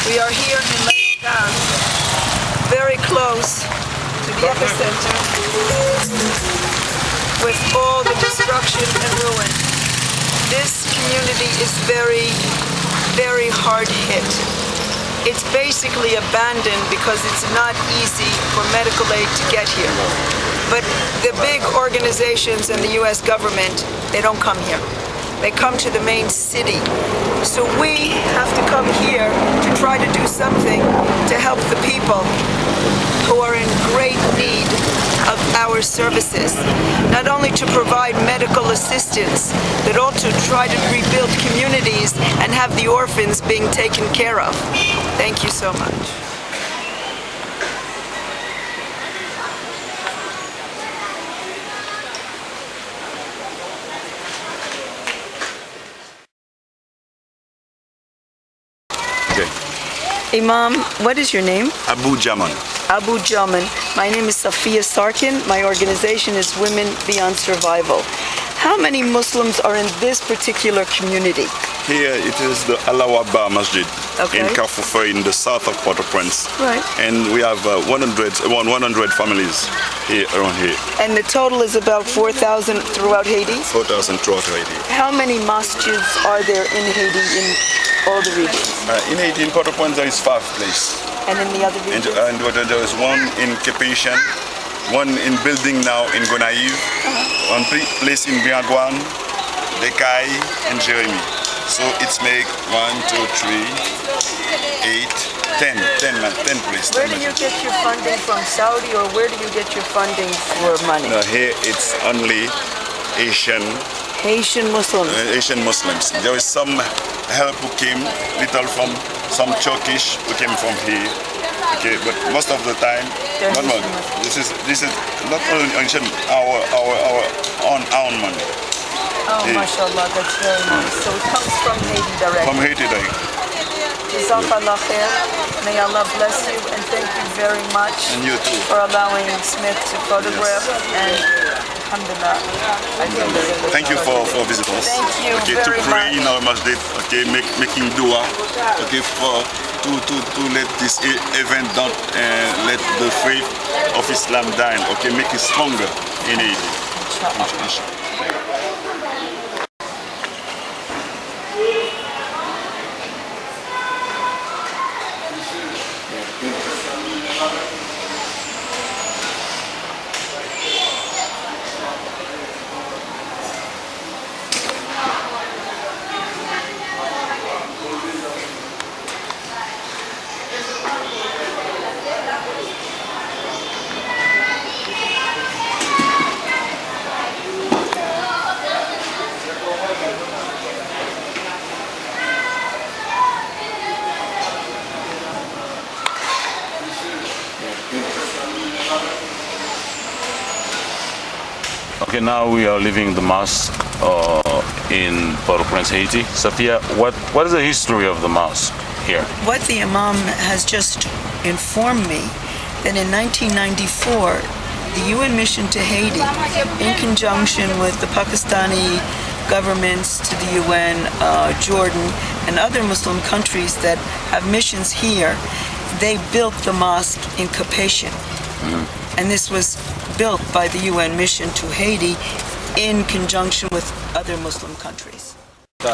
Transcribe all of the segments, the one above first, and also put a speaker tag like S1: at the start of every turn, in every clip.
S1: We are here in Leogal, very close to the epicenter, with all the destruction and ruin. This community is very, very hard hit. It's basically abandoned because it's not easy for medical aid to get here. But the big organizations and the US government, they don't come here. They come to the main city. So we have to come here to try to do something to help the people who are in great need of our services. Not only to provide medical assistance, but also try to rebuild communities and have the orphans being taken care of. Thank you so much. Imam, what is your name?
S2: Abu Jaman.
S1: Abu Jaman. My name is Safiya Sarkin. My organization is Women Beyond Survival. How many Muslims are in this particular community?
S2: Here it is the Al-Awaba Masjid in
S1: Okay.
S2: Carrefour in the south of Port-au-Prince.
S1: Right.
S2: And we have around 100 families here around here.
S1: And the total is about 4,000 throughout Haiti?
S2: 4,000 throughout Haiti.
S1: How many masjids are there in Haiti in all the regions?
S2: In Haiti, in Port-au-Prince, there is 5 places.
S1: And in the other regions?
S2: And there is one in Cap-Haïtien, one in building now in Gonaïve, one place in Biangouane, Dekay, and Jérémy. So it's make 1, 2, 3, 8, 10 places.
S1: Where do you get your funding from, Saudi, or where do you get your funding for money?
S2: No, here it's only Haitian
S1: Muslims.
S2: Asian Muslims. There is some help who came, little from some Turkish who came from here. Okay, but most of the time, this is not only Asian, our own money.
S1: Oh, mashallah, that's very nice. So it comes from Haiti directly.
S2: From Haiti directly.
S1: Jazakallah khair. May Allah bless you, and thank you very much
S2: And you too.
S1: for allowing Smith to photograph. And alhamdulillah, I feel very good.
S2: Thank you for visiting us.
S1: Thank you
S2: Okay,
S1: very
S2: to pray
S1: much.
S2: in our masjid. Okay, making dua. Okay, to let this event not let the faith of Islam die. Okay, make it stronger in Haiti. Inshallah.
S3: Okay, now we are leaving the mosque in Port-au-Prince, Haiti. Safiya, what is the history of the mosque here?
S1: What the Imam has just informed me, that in 1994, the UN mission to Haiti, in conjunction with the Pakistani governments to the UN, Jordan, and other Muslim countries that have missions here, they built the mosque in Cap-Haïtien. And this was built by the UN mission to Haiti in conjunction with other Muslim countries.
S3: So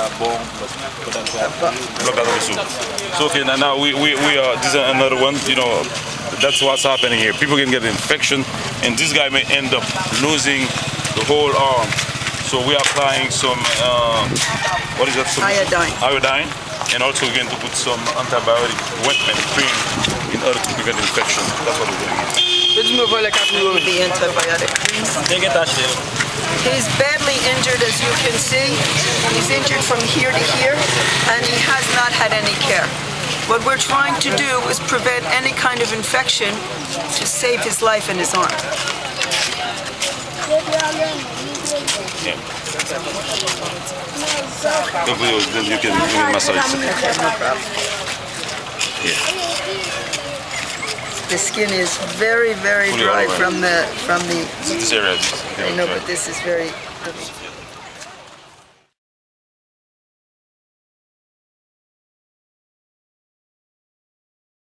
S3: okay, now we are, this is another one, you know, that's what's happening here. People can get an infection, and this guy may end up losing the whole arm. So we are applying some, what is that? Some iodine. And also we're going to put some antibiotic ointment cream in order to prevent infection. That's what we're doing.
S1: The antibiotic cream. He's badly injured, as you can see. He's injured from here to here, and he has not had any care. What we're trying to do is prevent any kind of infection to save his life and his arm.
S3: Yeah. Then you can massage it. Yeah.
S1: The skin is very, very dry from the.
S3: This area.
S1: I know, but this is very.